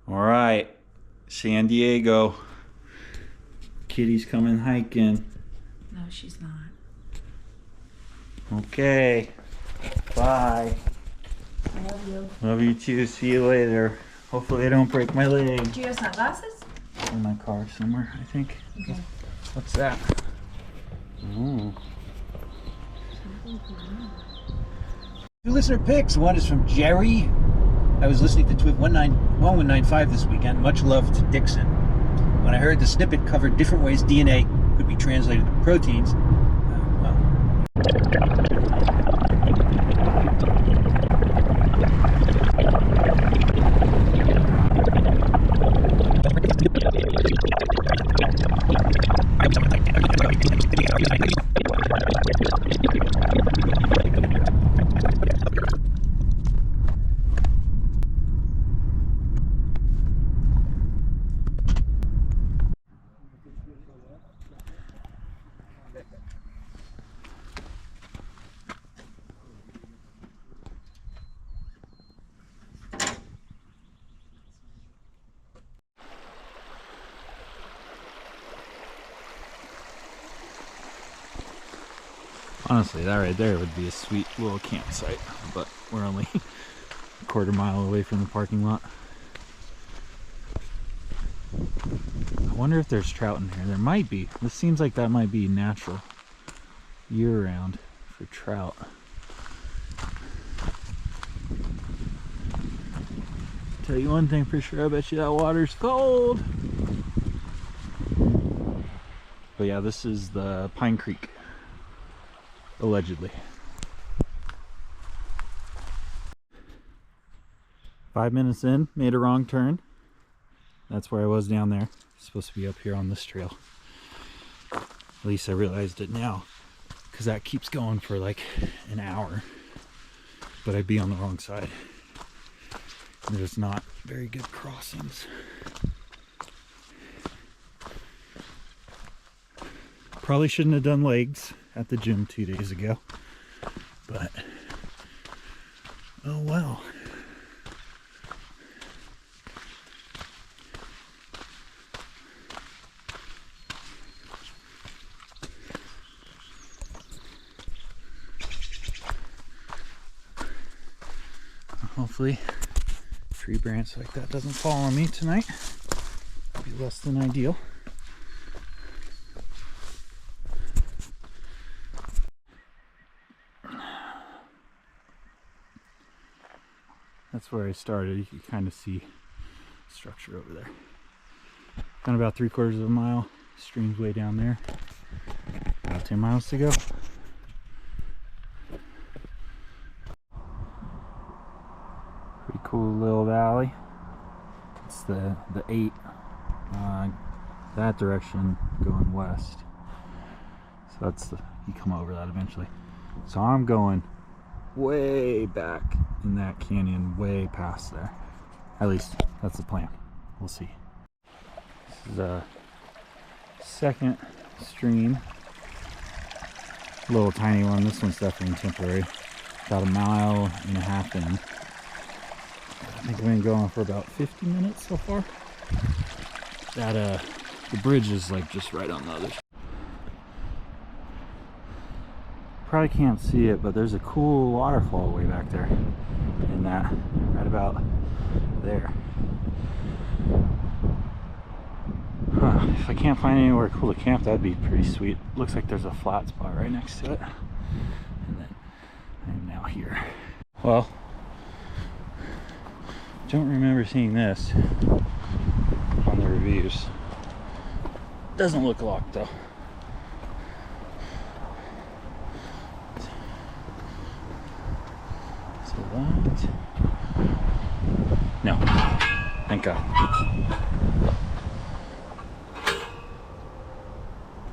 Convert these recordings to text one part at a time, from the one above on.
All right, San Diego. Kitty's coming hiking. No, she's not. Okay, bye. I love you. Love you too. See you later. Hopefully I don't break my leg. Do you have sunglasses? In my car somewhere, I think. Okay. What's that? Ooh. Two listener picks. One is from Jerry. I was listening to TWIV 1195 this weekend. Much love to Dixon. When I heard the snippet covered different ways DNA could be translated to proteins, Honestly, that right there would be a sweet little campsite, but we're only a quarter mile away from the parking lot. I wonder if there's trout in here. There might be. This seems like that might be natural year-round for trout. Tell you one thing for sure, I bet you that water's cold. But yeah, this is the Pine Creek. Allegedly. 5 minutes in, made a wrong turn. That's where I was down there. Supposed to be up here on this trail. At least I realized it now, because that keeps going for like an hour. But I'd be on the wrong side. There's not very good crossings. Probably shouldn't have done legs at the gym 2 days ago, but oh well. Hopefully tree branch like that doesn't fall on me tonight. Be less than ideal. That's where I started. You can kind of see structure over there. Done about 3/4 of a mile. Stream's way down there. About 10 miles to go. Pretty cool little valley. It's the 8 that direction going west. So that's you come over that eventually. So I'm going way back in that canyon, way past there. At least that's the plan. We'll see. This is a second stream, a little tiny one. This one's definitely temporary. About a mile and a half in. I think we've been going for about 50 minutes so far. That the bridge is like just right on the other side. Probably can't see it, but there's a cool waterfall way back there in that, right about there. Huh. If I can't find anywhere cool to camp, that'd be pretty sweet. Looks like there's a flat spot right next to it. And then I'm now here. Well, don't remember seeing this on the reviews. Doesn't look locked though. So that, no, thank God.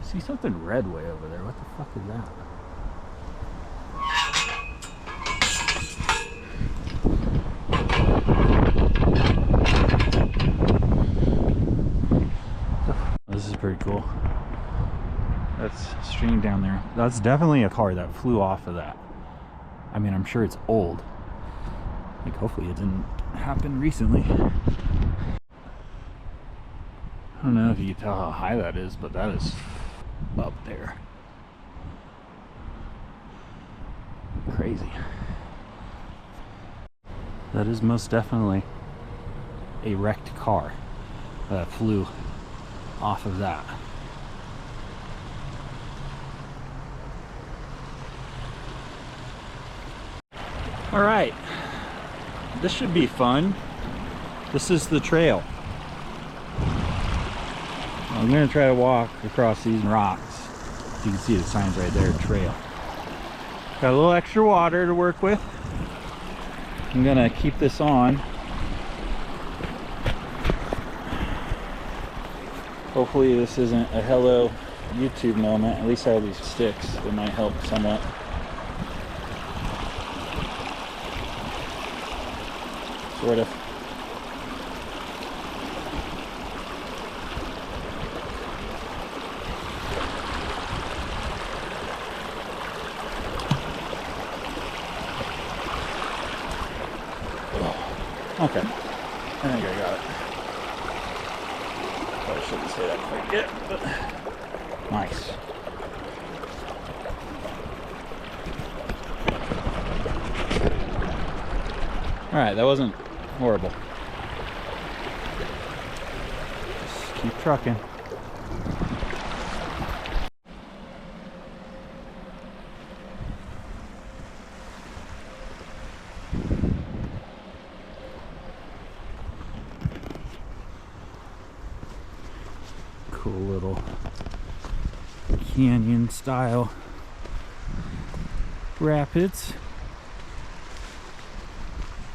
I see something red way over there. What the fuck is that? This is pretty cool. That's stream down there. That's definitely a car that flew off of that. I mean, I'm sure it's old. Like, hopefully it didn't happen recently. I don't know if you can tell how high that is, but that is up there. Crazy. That is most definitely a wrecked car that flew off of that. All right, this should be fun. This is the trail. I'm gonna try to walk across these rocks. You can see the signs right there, trail. Got a little extra water to work with. I'm gonna keep this on. Hopefully this isn't a hello YouTube moment. At least I have these sticks that might help somewhat. Sort of. Okay, I think I got it. Probably shouldn't say that quite yet, but nice. All right, that wasn't horrible. Just keep trucking. Cool little canyon style rapids.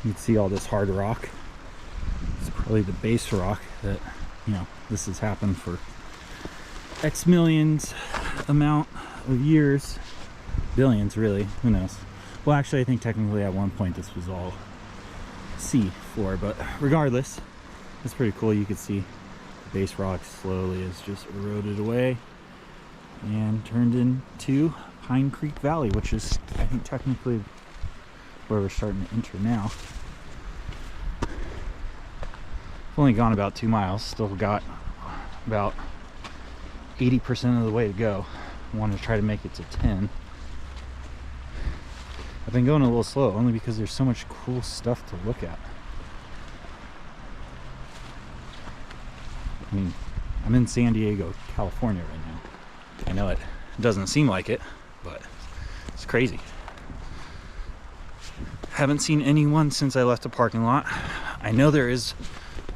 You can see all this hard rock. It's probably the base rock that, you know, this has happened for X millions amount of years. Billions, really, who knows. Well, actually, I think technically at one point this was all sea floor, but regardless, it's pretty cool. You can see the base rock slowly has just eroded away and turned into Pine Creek Valley, which is, I think, technically where we're starting to enter now. I've only gone about 2 miles, still got about 80% of the way to go. I want to try to make it to 10. I've been going a little slow only because there's so much cool stuff to look at. I mean, I'm in San Diego, California right now. I know it doesn't seem like it, but it's crazy. Haven't seen anyone since I left the parking lot. I know there is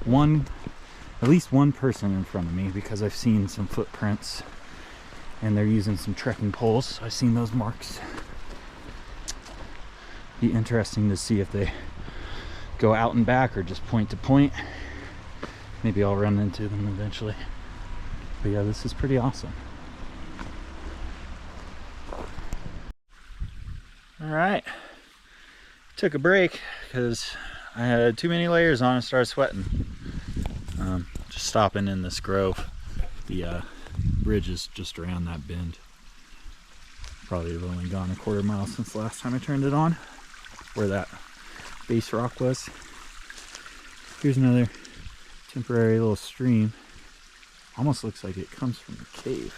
at least one person in front of me because I've seen some footprints and they're using some trekking poles. So I've seen those marks. Be interesting to see if they go out and back or just point to point. Maybe I'll run into them eventually. But yeah, this is pretty awesome. All right, took a break because I had too many layers on and started sweating. Just stopping in this grove. The bridge is just around that bend. Probably have only gone a quarter mile since the last time I turned it on, where that base rock was. Here's another temporary little stream. Almost looks like it comes from a cave.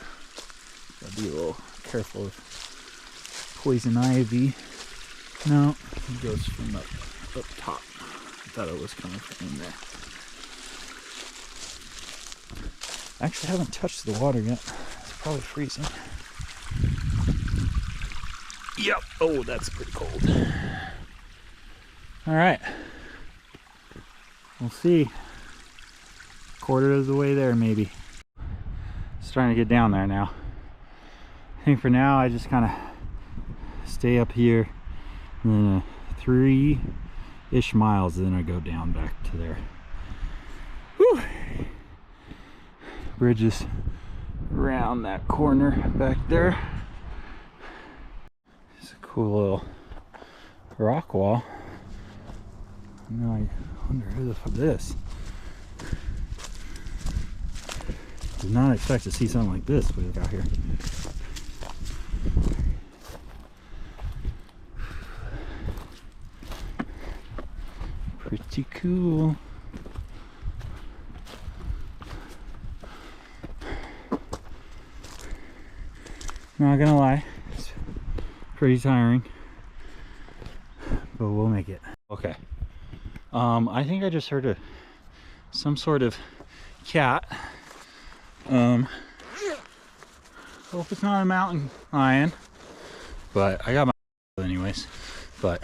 Gotta be a little careful of poison ivy. No, it goes from up top. I thought it was coming from in there. Actually, I haven't touched the water yet. It's probably freezing. Yep. Oh, that's pretty cold. All right. We'll see. Quarter of the way there, maybe. Starting to get down there now. I think for now, I just kind of stay up here, and then 3-ish miles, then I go down back to there. Whew. Bridge is around that corner back there. It's a cool little rock wall. Now I wonder who the fuck this. Did not expect to see something like this way out here. Pretty cool. Not gonna lie, it's pretty tiring, but we'll make it. Okay. I think I just heard some sort of cat. Hope it's not a mountain lion, but I got my anyways. But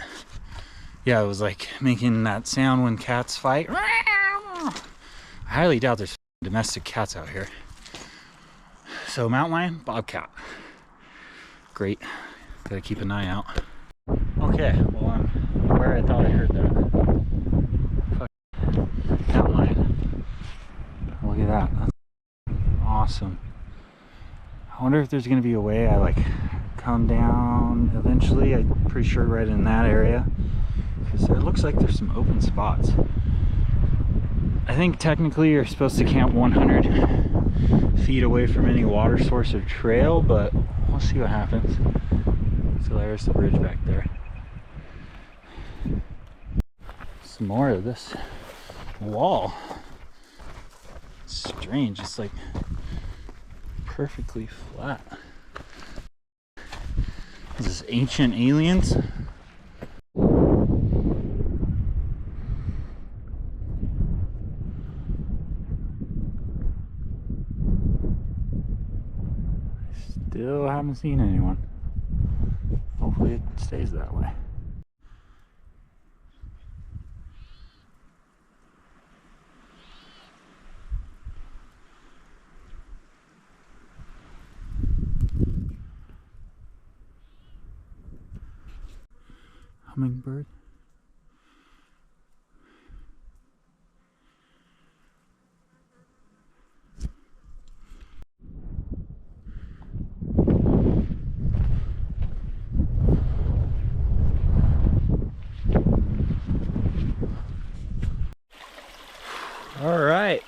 yeah, it was like making that sound when cats fight. I highly doubt there's domestic cats out here. So mountain lion, bobcat. Great. Gotta keep an eye out. Okay, well I'm where I thought I heard that. Mountain lion. Look at that. That's awesome. I wonder if there's gonna be a way I like come down eventually. I'm pretty sure right in that area, because it looks like there's some open spots. I think technically you're supposed to camp 100 feet away from any water source or trail, but we'll see what happens. So there's the bridge back there. Some more of this wall. It's strange, it's like perfectly flat. Is this ancient aliens? Still haven't seen anyone. Hopefully it stays that way. Hummingbird. All right,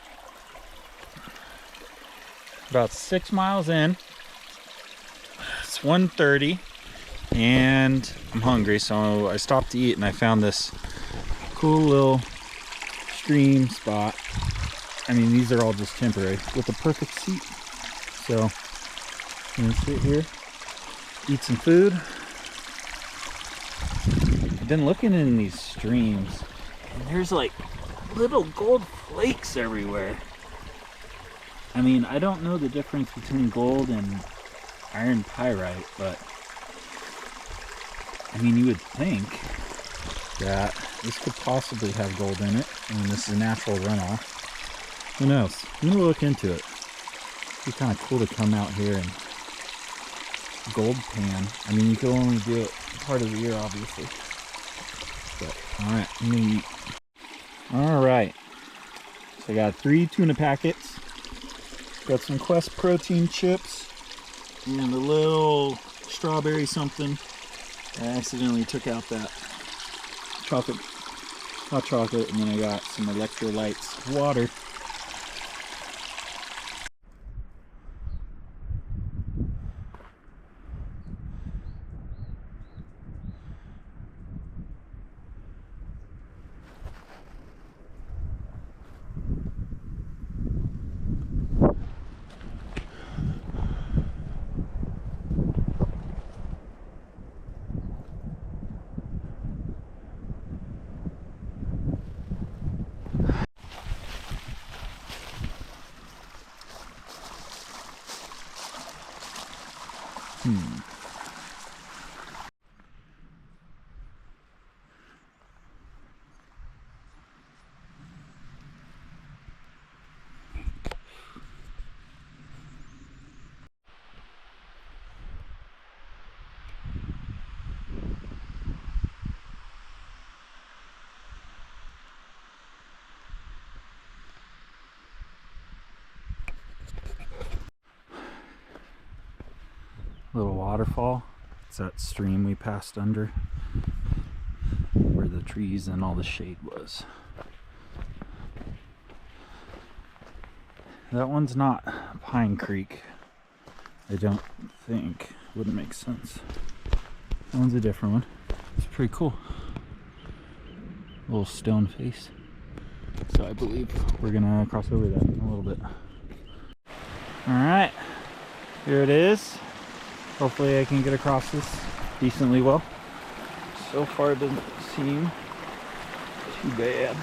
about 6 miles in. It's 1:30 and I'm hungry, so I stopped to eat and I found this cool little stream spot. I mean, these are all just temporary, with a perfect seat. So I'm gonna sit here, eat some food. I've been looking in these streams and there's like little gold flakes everywhere. I mean, I don't know the difference between gold and iron pyrite, but I mean, you would think that this could possibly have gold in it. I mean, this is a natural runoff. Who knows? I'm gonna look into it. It'd be kind of cool to come out here and gold pan. I mean, you can only do it part of the year, obviously. But all right, I'm gonna eat. All right, so I got 3 tuna packets, got some Quest protein chips, and a little strawberry something. I accidentally took out that chocolate, hot chocolate, and then I got some electrolytes water. Little waterfall. It's that stream we passed under where the trees and all the shade was. That one's not Pine Creek, I don't think. Wouldn't make sense. That one's a different one. It's pretty cool. Little stone face. So I believe we're gonna cross over that in a little bit. Alright, here it is. Hopefully I can get across this decently well. So far it doesn't seem too bad.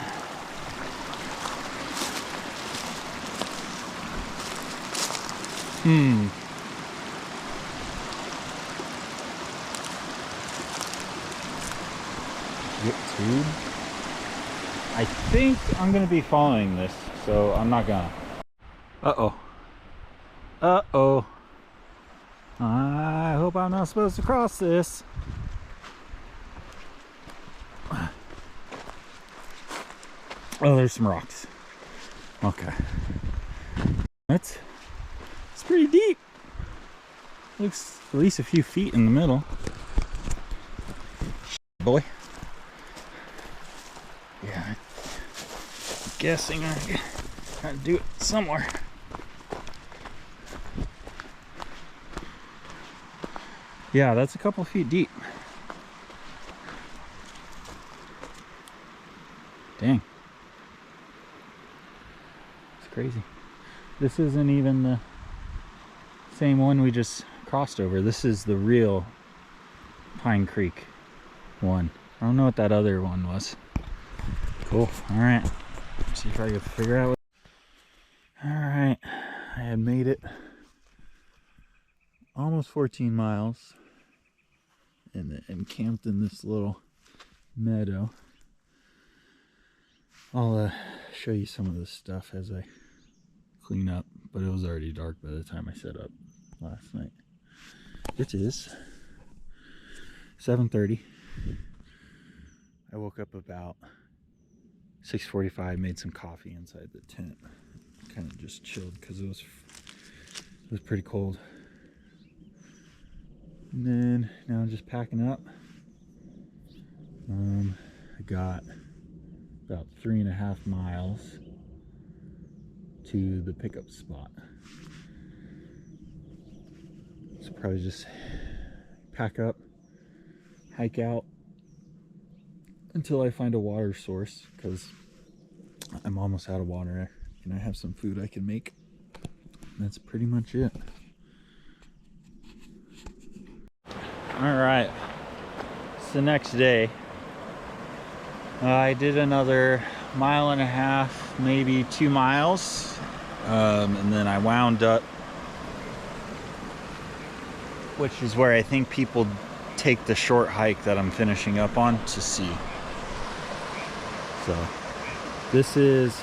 YouTube. I think I'm gonna be following this, so I'm not gonna. Uh-oh. Uh-oh. I hope I'm not supposed to cross this. Oh, there's some rocks. Okay. It's pretty deep. Looks at least a few feet in the middle. Boy. Yeah, I'm guessing I gotta do it somewhere. Yeah, that's a couple feet deep. Dang. It's crazy. This isn't even the same one we just crossed over. This is the real Pine Creek one. I don't know what that other one was. Cool. Alright. See if I can figure out what... Alright. I had made it almost 14 miles and camped in this little meadow. I'll show you some of this stuff as I clean up, but it was already dark by the time I set up last night. It is 7:30. I woke up about 6:45, made some coffee inside the tent. Kind of just chilled because it was pretty cold. And then now I'm just packing up. I got about 3.5 miles to the pickup spot. So probably just pack up, hike out until I find a water source, because I'm almost out of water and I have some food I can make. And that's pretty much it. All right, it's the next day. I did another 1.5 miles, maybe 2 miles, and then I wound up, which is where I think people take the short hike that I'm finishing up on to see. So this is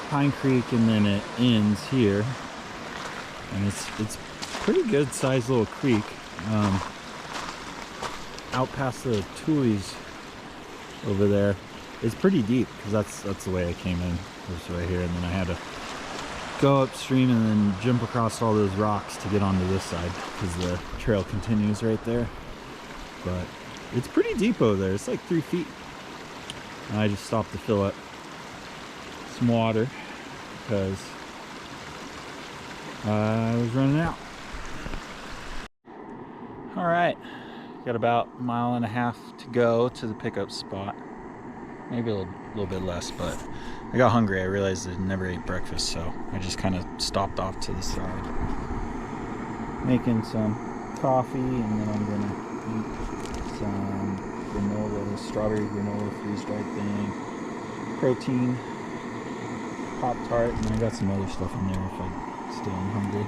Pine Creek, and then it ends here, and it's pretty good sized little creek. Out past the tulies over there, it's pretty deep, because that's the way I came in, was right here, and then I had to go upstream and then jump across all those rocks to get onto this side, because the trail continues right there. But it's pretty deep over there. It's like 3 feet. And I just stopped to fill up some water because I was running out. All right, got about 1.5 miles to go to the pickup spot. Maybe a little bit less, but I got hungry. I realized I never ate breakfast, so I just kind of stopped off to the side, making some coffee, and then I'm gonna eat some granola, strawberry granola, freeze-dried thing, protein, Pop-Tart, and I got some other stuff in there if I still am hungry.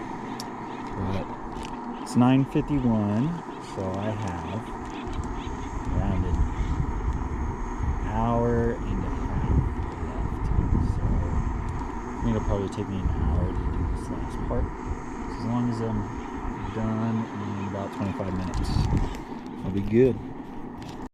But it's 9:51, so I have around an hour and a half left. So I think it'll probably take me an hour to do this last part. So as long as I'm done in about 25 minutes, I'll be good.